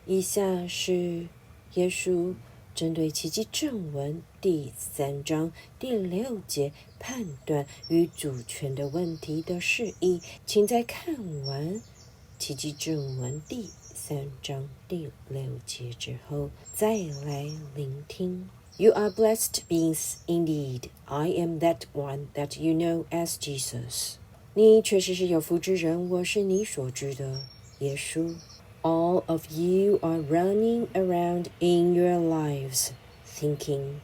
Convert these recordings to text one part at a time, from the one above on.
以下是耶稣针对奇迹正文第3章第6节判断与主权的问题的释义，请在看完奇迹正文第3章第6节之后再来聆听。You are blessed beings indeed. I am that one that you know as Jesus. 你确实是有福之人，我是你所知的耶稣。All of you are running around in your lives, thinking,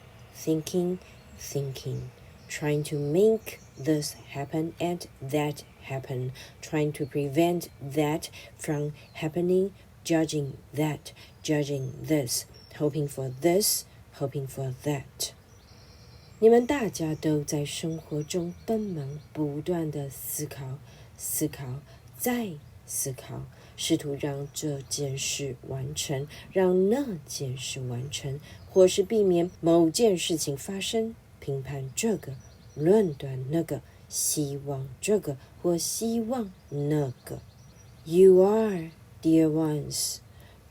trying to make this happen and that happen, trying to prevent that from happening, judging that, judging this, hoping for this,Hoping for that. 你们大家都在生活中奔忙，不断地思考，再思考，试图让这件事完成，让那件事完成，或是避免某件事情发生，评判这个，论断那个，希望这个，或希望那个。You are, dear ones,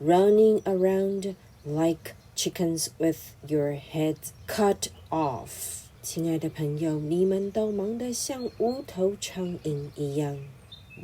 running around like chickens with your heads cut off. 亲爱的朋友，你们都忙得像无头苍蝇一样。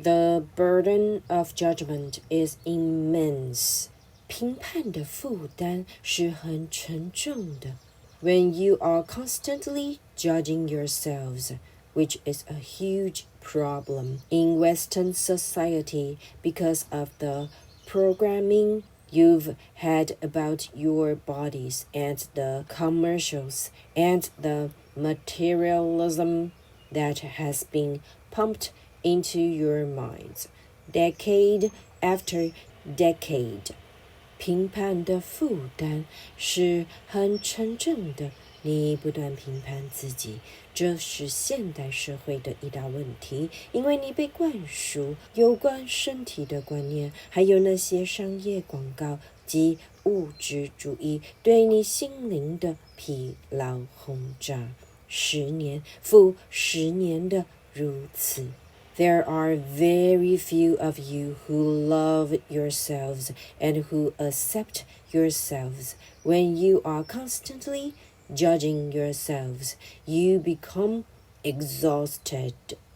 The burden of judgment is immense. 评判的负担是很沉重的。When you are constantly judging yourselves, which is a huge problem in Western society because of the programming you've had about your bodies and the commercials and the materialism that has been pumped into your minds, decade after decade. 评判的负担是很沉重的，你不断评判自己，这是现代社会的一大问题，因为你被灌输有关身体的观念，还有那些商业广告及物质主义对你心灵的疲劳轰炸，十年复十年的如此。There are very few of you who love yourselves and who accept yourselves. When you are constantly judging yourselves, you become exhausted.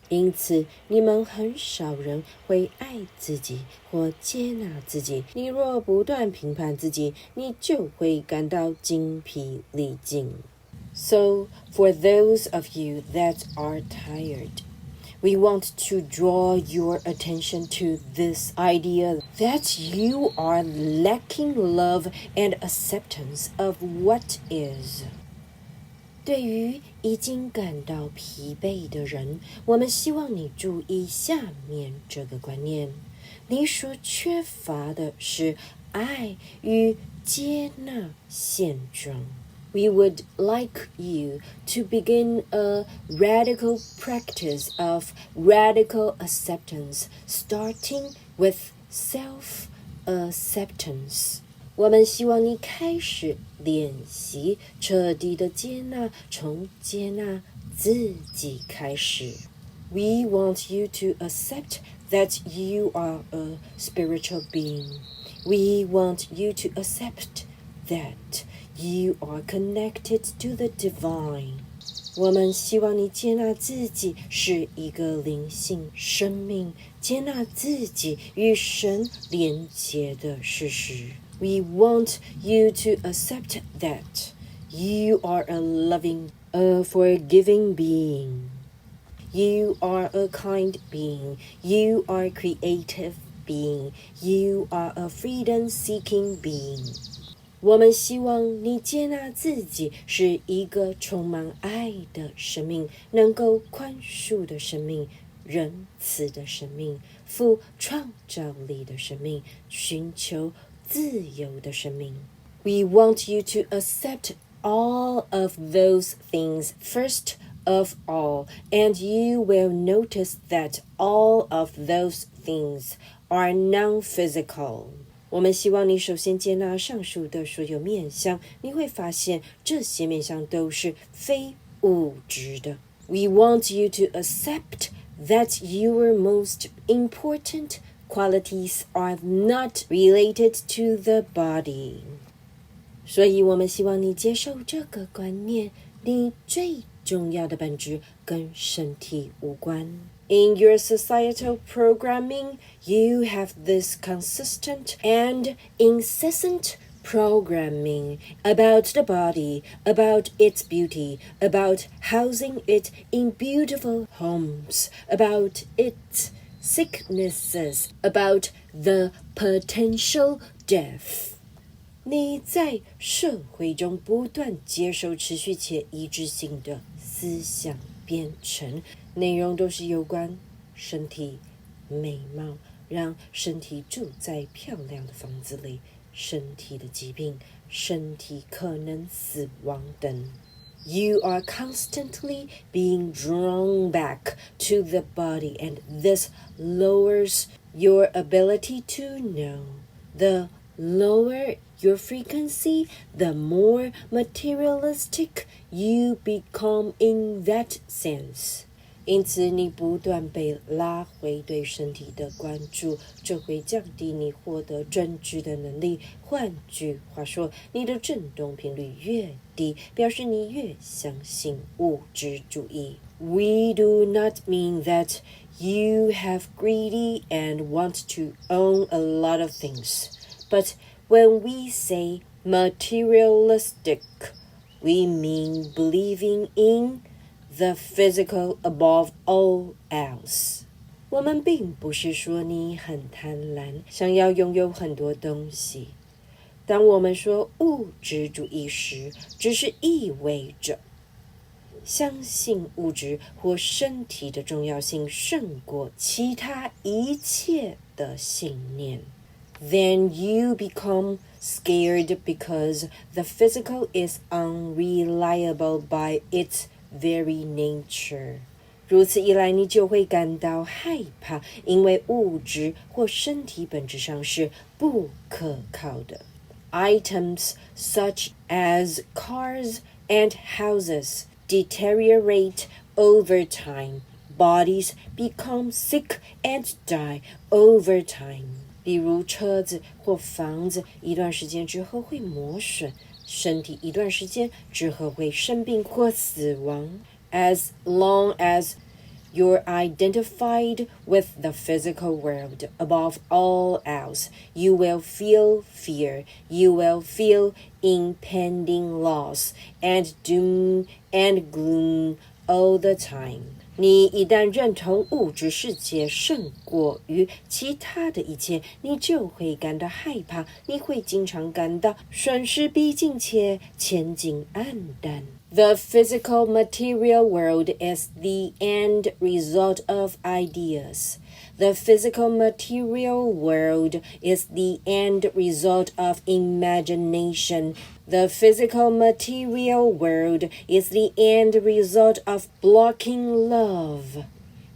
因此，你们很少人会爱自己或接纳自己。你若不断评判自己，你就会感到精疲力尽。So, for those of you that are tired,We want to draw your attention to this idea that you are lacking love and acceptance of what is. 对于已经感到疲惫的人，我们希望你注意下面这个观念：你所缺乏的是爱与接纳现状。We would like you to begin a radical practice of radical acceptance, starting with self-acceptance. 我们希望你开始练习彻底的接纳，从接纳自己开始。We want you to accept that you are a spiritual being. We want you to accept that.You are connected to the divine. 我们希望你接纳自己是一个灵性生命，接納自己與神連結的事實。We want you to accept that you are a loving, a forgiving being. You are a kind being. You are a creative being. You are a freedom-seeking being.我们希望你接纳自己是一个充满爱的生命，能够宽恕的生命，仁慈的生命，富创造力的生命，寻求自由的生命。We want you to accept all of those things first of all, and you will notice that all of those things are non-physical.我们希望你首先接纳上述的所有面向，你会发现这些面向都是非物质的。We want you to accept that your most important qualities are not related to the body. 所以我们希望你接受这个观念，你最重要的本质跟身体无关。In your societal programming, you have this consistent and incessant programming about the body, about its beauty, about housing it in beautiful homes, about its sicknesses, about the potential death. 你在社会中不断接受持续且一致性的思想编程，内容都是有关身体、美貌，让身体住在漂亮的房子里，身体的疾病，身体可能死亡等。You are constantly being drawn back to the body, and this lowers your ability to know. The lower your frequency, the more materialistic you become in that sense. 因此你不断被拉回对身体的关注，这会降低你获得真知的能力。换句话说，你的振动频率越低，表示你越相信物质主义。We do not mean that you have greedy and want to own a lot of things, but when we say materialistic, we mean believing in the physical above all else. 我们并不是说你很贪婪，想要拥有很多东西。当我们说物质主义时，只是意味着相信物质或身体的重要性胜过其他一切的信念。Then you become scared because the physical is unreliable by its very nature. 如此一来，你就会感到害怕，因为物质或身体本质上是不可靠的。Items such as cars and houses deteriorate over time. Bodies become sick and die over time. 比如车子或房子，一段时间之后会磨损，身体一段时间之后会生病或死亡。As long as you're identified with the physical world above all else, you will feel fear, you will feel impending loss, and doom and gloom all the time. 你一旦认同物质世界胜过于其他的一切，你就会感到害怕，你会经常感到损失逼近且前景黯淡。The physical material world is the end result of ideas. The physical material world is the end result of imagination. The physical material world is the end result of blocking love.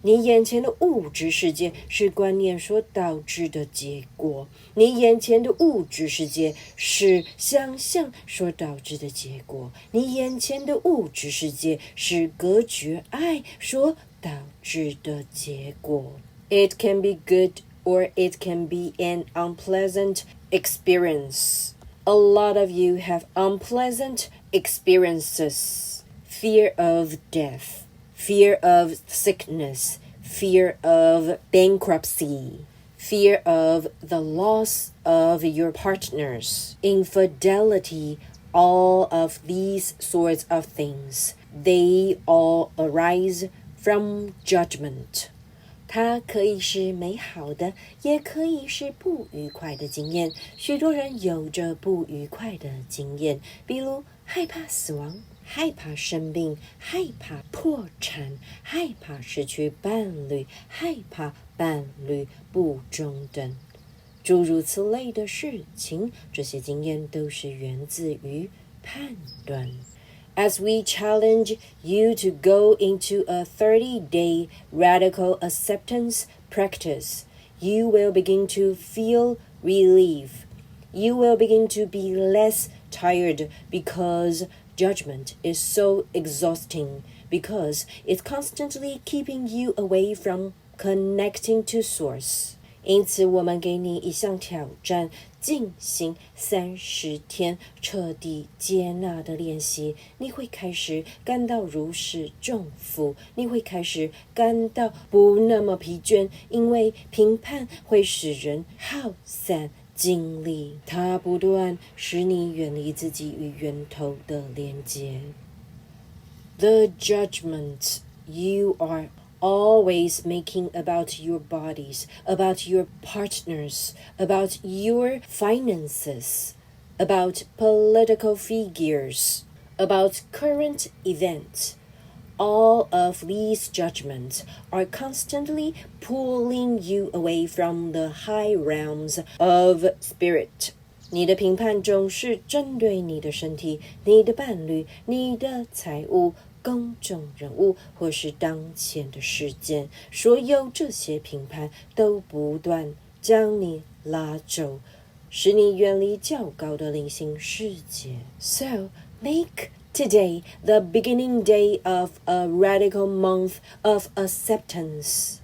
你眼前的物质世界是观念所导致的结果，你眼前的物质世界是想象所导致的结果，你眼前的物质世界是隔绝爱所导致的结果。It can be good or it can be an unpleasant experience. A lot of you have unpleasant experiences. Fear of death, fear of sickness, fear of bankruptcy, fear of the loss of your partners, infidelity, all of these sorts of things. They all arise from judgment. 它可以是美好的，也可以是不愉快的经验。许多人有着不愉快的经验，比如害怕死亡，害怕生病，害怕破产，害怕失去伴侣，害怕伴侣不忠等。诸如此类的事情，这些经验都是源自于判断。As we challenge you to go into a 30-day radical acceptance practice, you will begin to feel relief. You will begin to be less tired because judgment is so exhausting, because it's constantly keeping you away from connecting to source. 因此我们给你一项挑战，进行30天彻底接纳的练习。你会开始感到如释重负，你会开始感到不那么疲倦，因为评判会使人耗散精力，它不断使你远离自己与源头的连接。The judgment you are always making about your bodies, about your partners, about your finances, about political figures, about current events. All of these judgments are constantly pulling you away from the high realms of spirit. 你的评判总是针对你的身体、你的伴侣、你的财务、公众人物或是当前的事件，所有这些评判都不断将你拉走，使你远离较高的灵性世界。So, make today the beginning day of a radical month of acceptance.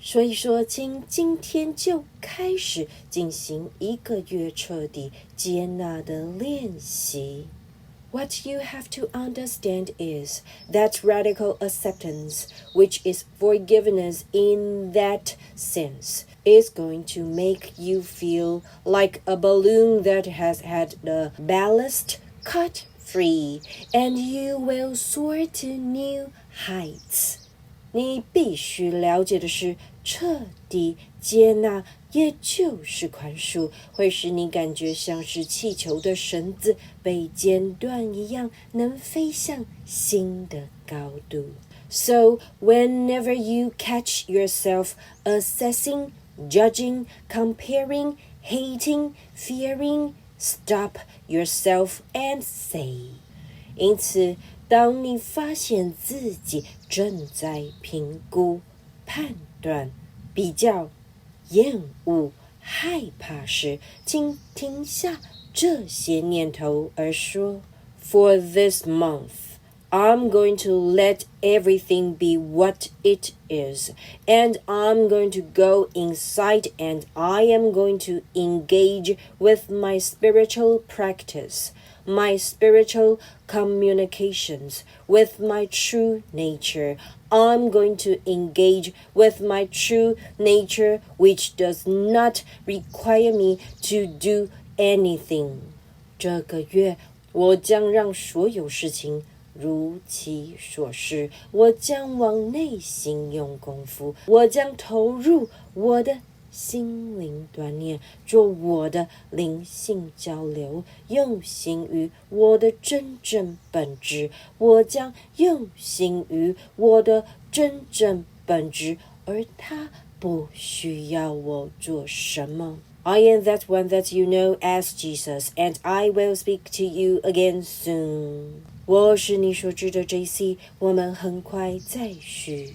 所以说，请今天就开始进行1个月彻底接纳的练习。What you have to understand is that radical acceptance, which is forgiveness in that sense, is going to make you feel like a balloon that has had the ballast cut free, and you will soar to new heights. 你必须了解的是，彻底接纳，也就是宽恕，会使你感觉像是气球的绳子被剪断一样，能飞向新的高度。So, whenever you catch yourself assessing, judging, comparing, hating, fearing, stop yourself and say. 因此，当你发现自己正在评估、判断、比较、厌恶、害怕时，请停下这些念头而说 For this month, I'm going to let everything be what it is, and I'm going to go inside and I am going to engage with my spiritual practice, my spiritual communications with my true nature. I'm going to engage with my true nature, which does not require me to do anything. 这个月，我将让所有事情如其所是，我将往内心用功夫，我将投入我的心灵锻炼，做我的灵性交流，用心于我的真正本质。我将用心于我的真正本质，而它不需要我做什么。I am that one that you know as Jesus, and I will speak to you again soon. 我是你所知的 JC， 我们很快再续。